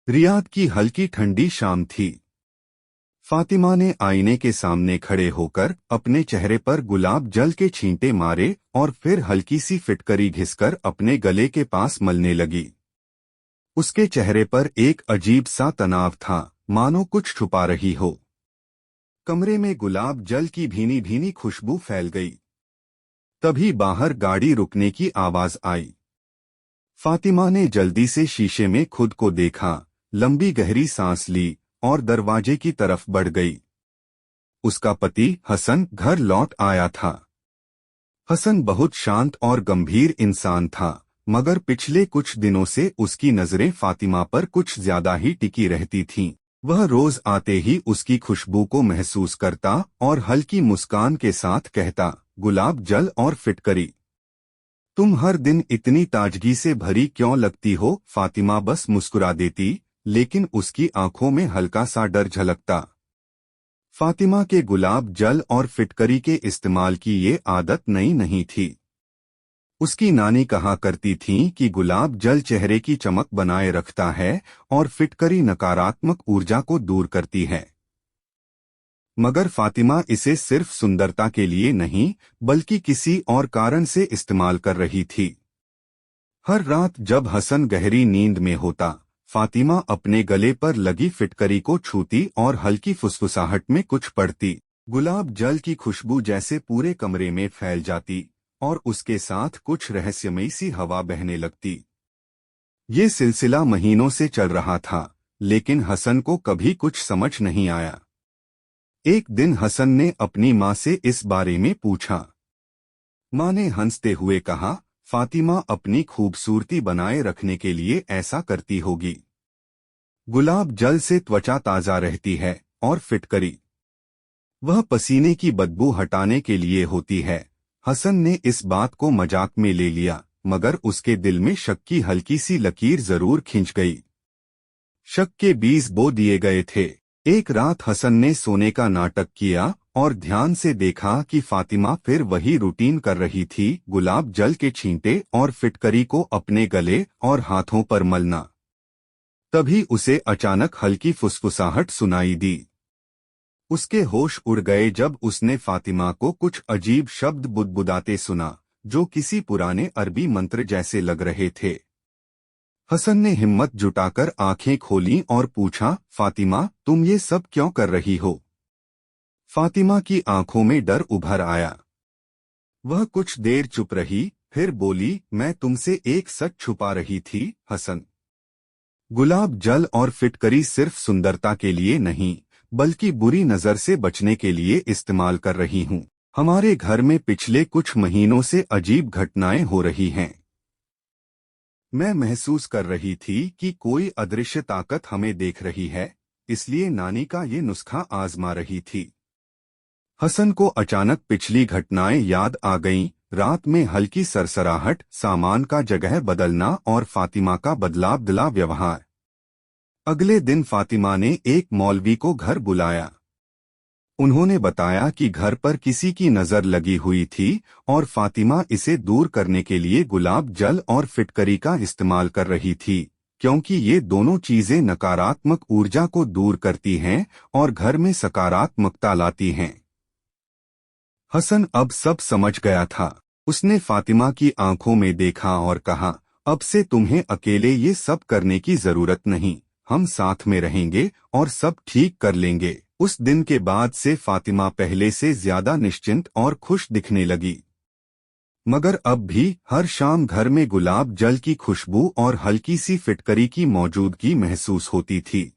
Riyadh की हल्की ठंडी शाम थी। फातिमा ने आईने के सामने खड़े होकर अपने चेहरे पर गुलाब जल के छींटे मारे और फिर हल्की सी फिटकरी घिसकर अपने गले के पास मलने लगी। उसके चेहरे पर एक अजीब सा तनाव था, मानो कुछ छुपा रही हो। कमरे में गुलाब जल की भीनी भीनी खुशबू फैल गई। तभी बाहर गाड़ी रुकने की आवाज आई। फातिमा ने जल्दी से शीशे में खुद को देखा, लंबी गहरी सांस ली और दरवाजे की तरफ बढ़ गई। उसका पति हसन घर लौट आया था। हसन बहुत शांत और गंभीर इंसान था, मगर पिछले कुछ दिनों से उसकी नजरें फातिमा पर कुछ ज्यादा ही टिकी रहती थीं। वह रोज आते ही उसकी खुशबू को महसूस करता और हल्की मुस्कान के साथ कहता, गुलाब जल और फिटकरी, तुम हर दिन इतनी ताजगी से भरी क्यों लगती हो। फातिमा बस मुस्कुरा देती, लेकिन उसकी आंखों में हल्का सा डर झलकता। फातिमा के गुलाब जल और फिटकरी के इस्तेमाल की ये आदत नई नहीं थी। उसकी नानी कहा करती थीं कि गुलाब जल चेहरे की चमक बनाए रखता है और फिटकरी नकारात्मक ऊर्जा को दूर करती है। मगर फातिमा इसे सिर्फ सुंदरता के लिए नहीं, बल्कि किसी और कारण से इस्तेमाल कर रही थी। हर रात जब हसन गहरी नींद में होता, फातिमा अपने गले पर लगी फिटकरी को छूती और हल्की फुसफुसाहट में कुछ पढ़ती। गुलाब जल की खुशबू जैसे पूरे कमरे में फैल जाती और उसके साथ कुछ रहस्यमयी सी हवा बहने लगती। ये सिलसिला महीनों से चल रहा था, लेकिन हसन को कभी कुछ समझ नहीं आया। एक दिन हसन ने अपनी माँ से इस बारे में पूछा। माँ ने हंसते हुए कहा, फातिमा अपनी खूबसूरती बनाए रखने के लिए ऐसा करती होगी। गुलाब जल से त्वचा ताजा रहती है और फिटकरी, वह पसीने की बदबू हटाने के लिए होती है। हसन ने इस बात को मजाक में ले लिया, मगर उसके दिल में शक की हल्की सी लकीर जरूर खिंच गई। शक के बीज बो दिए गए थे। एक रात हसन ने सोने का नाटक किया और ध्यान से देखा कि फातिमा फिर वही रूटीन कर रही थी, गुलाब जल के छींटे और फिटकरी को अपने गले और हाथों पर मलना। तभी उसे अचानक हल्की फुसफुसाहट सुनाई दी। उसके होश उड़ गए जब उसने फातिमा को कुछ अजीब शब्द बुदबुदाते सुना, जो किसी पुराने अरबी मंत्र जैसे लग रहे थे। हसन ने हिम्मत जुटाकर आंखें खोलीं और पूछा, फातिमा, तुम ये सब क्यों कर रही हो? फातिमा की आंखों में डर उभर आया। वह कुछ देर चुप रही, फिर बोली, मैं तुमसे एक सच छुपा रही थी हसन। गुलाब जल और फिटकरी सिर्फ सुंदरता के लिए नहीं, बल्कि बुरी नजर से बचने के लिए इस्तेमाल कर रही हूँ। हमारे घर में पिछले कुछ महीनों से अजीब घटनाएं हो रही हैं। मैं महसूस कर रही थी कि कोई अदृश्य ताकत हमें देख रही है, इसलिए नानी का ये नुस्खा आजमा रही थी। हसन को अचानक पिछली घटनाएं याद आ गईं, रात में हल्की सरसराहट, सामान का जगह बदलना और फातिमा का बदलाव व्यवहार। अगले दिन फातिमा ने एक मौलवी को घर बुलाया। उन्होंने बताया कि घर पर किसी की नजर लगी हुई थी और फातिमा इसे दूर करने के लिए गुलाब जल और फिटकरी का इस्तेमाल कर रही थी, क्योंकि ये दोनों चीजें नकारात्मक ऊर्जा को दूर करती हैं और घर में सकारात्मकता लाती हैं। हसन अब सब समझ गया था। उसने फातिमा की आंखों में देखा और कहा, अब से तुम्हें अकेले ये सब करने की जरूरत नहीं, हम साथ में रहेंगे और सब ठीक कर लेंगे। उस दिन के बाद से फातिमा पहले से ज्यादा निश्चिंत और खुश दिखने लगी। मगर अब भी हर शाम घर में गुलाब जल की खुशबू और हल्की सी फिटकरी की मौजूदगी महसूस होती थी,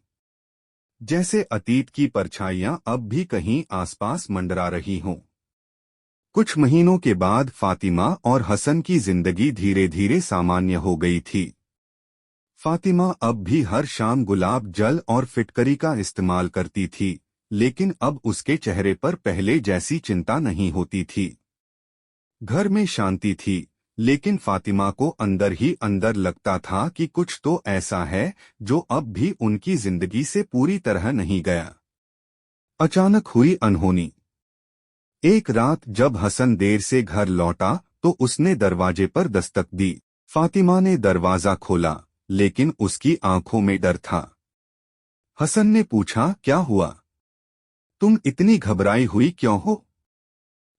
जैसे अतीत की परछाइयां अब भी कहीं आसपास मंडरा रही हों। कुछ महीनों के बाद फातिमा और हसन की जिंदगी धीरे धीरे सामान्य हो गई थी। फातिमा अब भी हर शाम गुलाब जल और फिटकरी का इस्तेमाल करती थी, लेकिन अब उसके चेहरे पर पहले जैसी चिंता नहीं होती थी। घर में शांति थी, लेकिन फातिमा को अंदर ही अंदर लगता था कि कुछ तो ऐसा है जो अब भी उनकी जिंदगी से पूरी तरह नहीं गया। अचानक हुई अनहोनी। एक रात जब हसन देर से घर लौटा तो उसने दरवाजे पर दस्तक दी। फातिमा ने दरवाजा खोला, लेकिन उसकी आंखों में डर था। हसन ने पूछा, क्या हुआ? तुम इतनी घबराई हुई क्यों हो?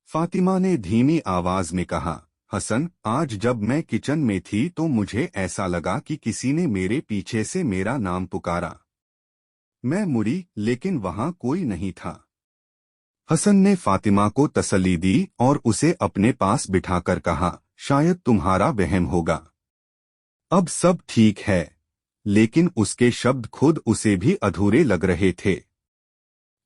फातिमा ने धीमी आवाज में कहा, हसन, आज जब मैं किचन में थी तो मुझे ऐसा लगा कि किसी ने मेरे पीछे से मेरा नाम पुकारा। मैं मुड़ी लेकिन वहां कोई नहीं था। हसन ने फातिमा को तसल्ली दी और उसे अपने पास बिठाकर कहा, शायद तुम्हारा वहम होगा। अब सब ठीक है। लेकिन उसके शब्द खुद उसे भी अधूरे लग रहे थे।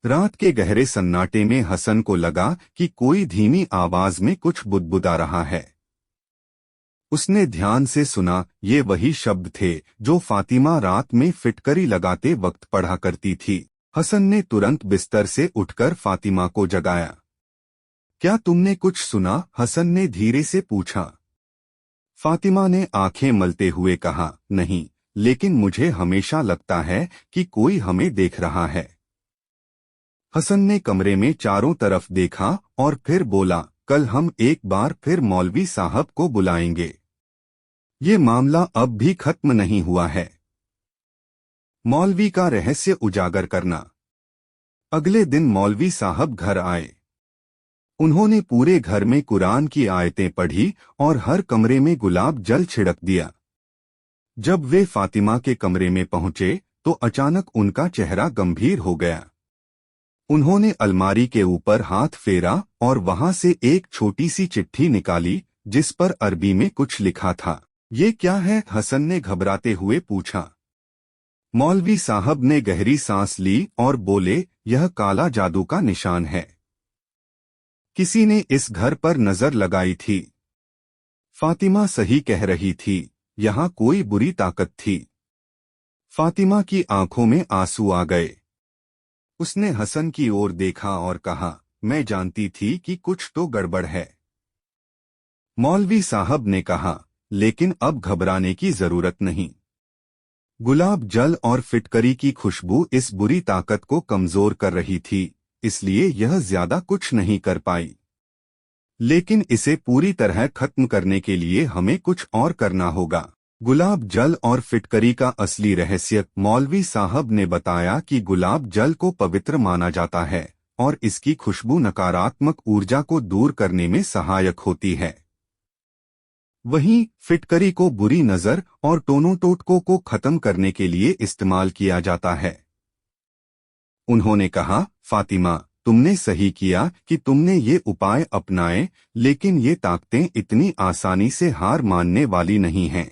रात के गहरे सन्नाटे में हसन को लगा कि कोई धीमी आवाज में कुछ बुदबुदा रहा है। उसने ध्यान से सुना, ये वही शब्द थे जो फातिमा रात में फिटकरी लगाते वक्त पढ़ा करती थी। हसन ने तुरंत बिस्तर से उठकर फातिमा को जगाया। क्या तुमने कुछ सुना? हसन ने धीरे से पूछा। फातिमा ने आंखें मलते हुए कहा, नहीं, लेकिन मुझे हमेशा लगता है कि कोई हमें देख रहा है। हसन ने कमरे में चारों तरफ देखा और फिर बोला, कल हम एक बार फिर मौलवी साहब को बुलाएंगे। ये मामला अब भी खत्म नहीं हुआ है। मौलवी का रहस्य उजागर करना। अगले दिन मौलवी साहब घर आए। उन्होंने पूरे घर में कुरान की आयतें पढ़ी और हर कमरे में गुलाब जल छिड़क दिया। जब वे फातिमा के कमरे में पहुंचे तो अचानक उनका चेहरा गंभीर हो गया। उन्होंने अलमारी के ऊपर हाथ फेरा और वहां से एक छोटी सी चिट्ठी निकाली जिस पर अरबी में कुछ लिखा था। ये क्या है? हसन ने घबराते हुए पूछा। मौलवी साहब ने गहरी सांस ली और बोले, यह काला जादू का निशान है। किसी ने इस घर पर नजर लगाई थी। फातिमा सही कह रही थी, यहाँ कोई बुरी ताकत थी। फातिमा की आंखों में आंसू आ गए। उसने हसन की ओर देखा और कहा, मैं जानती थी कि कुछ तो गड़बड़ है। मौलवी साहब ने कहा, लेकिन अब घबराने की जरूरत नहीं। गुलाब जल और फिटकरी की खुशबू इस बुरी ताकत को कमजोर कर रही थी, इसलिए यह ज्यादा कुछ नहीं कर पाई। लेकिन इसे पूरी तरह खत्म करने के लिए हमें कुछ और करना होगा। गुलाब जल और फिटकरी का असली रहस्य। मौलवी साहब ने बताया कि गुलाब जल को पवित्र माना जाता है और इसकी खुशबू नकारात्मक ऊर्जा को दूर करने में सहायक होती है। वहीं फिटकरी को बुरी नजर और टोनों टोटकों को खत्म करने के लिए इस्तेमाल किया जाता है। उन्होंने कहा, फातिमा, तुमने सही किया कि तुमने ये उपाय अपनाए, लेकिन ये ताकतें इतनी आसानी से हार मानने वाली नहीं हैं।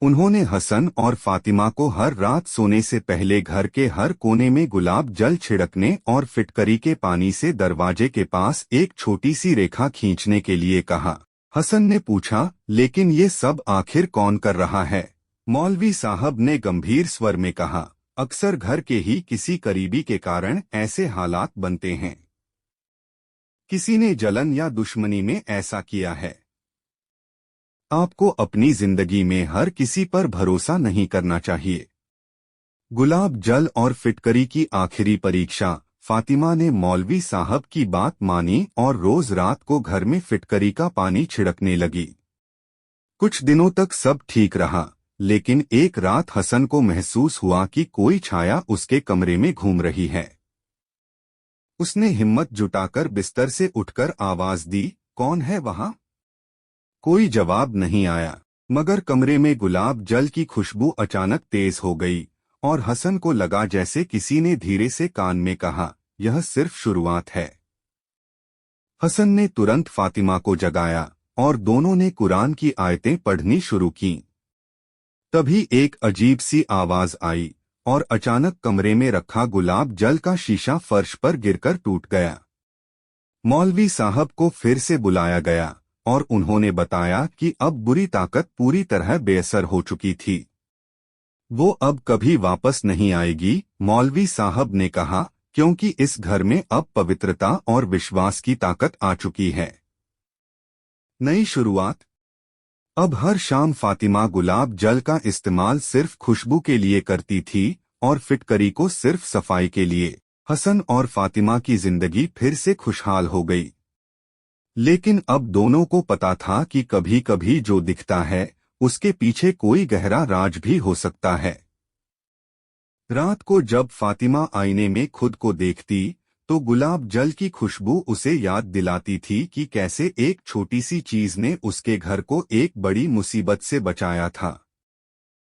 उन्होंने हसन और फातिमा को हर रात सोने से पहले घर के हर कोने में गुलाब जल छिड़कने और फिटकरी के पानी से दरवाजे के पास एक छोटी सी रेखा खींचने के लिए कहा। हसन ने पूछा, लेकिन ये सब आखिर कौन कर रहा है? मौलवी साहब ने गंभीर स्वर में कहा, अक्सर घर के ही किसी करीबी के कारण ऐसे हालात बनते हैं। किसी ने जलन या दुश्मनी में ऐसा किया है। आपको अपनी जिंदगी में हर किसी पर भरोसा नहीं करना चाहिए। गुलाब जल और फिटकरी की आखिरी परीक्षा। फातिमा ने मौलवी साहब की बात मानी और रोज रात को घर में फिटकरी का पानी छिड़कने लगी। कुछ दिनों तक सब ठीक रहा, लेकिन एक रात हसन को महसूस हुआ कि कोई छाया उसके कमरे में घूम रही है। उसने हिम्मत जुटाकर बिस्तर से उठकर आवाज दी, कौन है वहां? कोई जवाब नहीं आया, मगर कमरे में गुलाब जल की खुशबू अचानक तेज हो गई और हसन को लगा जैसे किसी ने धीरे से कान में कहा, यह सिर्फ शुरुआत है। हसन ने तुरंत फातिमा को जगाया और दोनों ने कुरान की आयतें पढ़नी शुरू की। तभी एक अजीब सी आवाज आई और अचानक कमरे में रखा गुलाब जल का शीशा फर्श पर गिरकर टूट गया। मौलवी साहब को फिर से बुलाया गया और उन्होंने बताया कि अब बुरी ताकत पूरी तरह बेअसर हो चुकी थी। वो अब कभी वापस नहीं आएगी, मौलवी साहब ने कहा, क्योंकि इस घर में अब पवित्रता और विश्वास की ताकत आ चुकी है। नई शुरुआत। अब हर शाम फातिमा गुलाब जल का इस्तेमाल सिर्फ खुशबू के लिए करती थी और फिटकरी को सिर्फ सफाई के लिए। हसन और फातिमा की जिंदगी फिर से खुशहाल हो गई। लेकिन अब दोनों को पता था कि कभी कभी जो दिखता है उसके पीछे कोई गहरा राज भी हो सकता है। रात को जब फातिमा आईने में खुद को देखती तो गुलाब जल की खुशबू उसे याद दिलाती थी कि कैसे एक छोटी सी चीज ने उसके घर को एक बड़ी मुसीबत से बचाया था।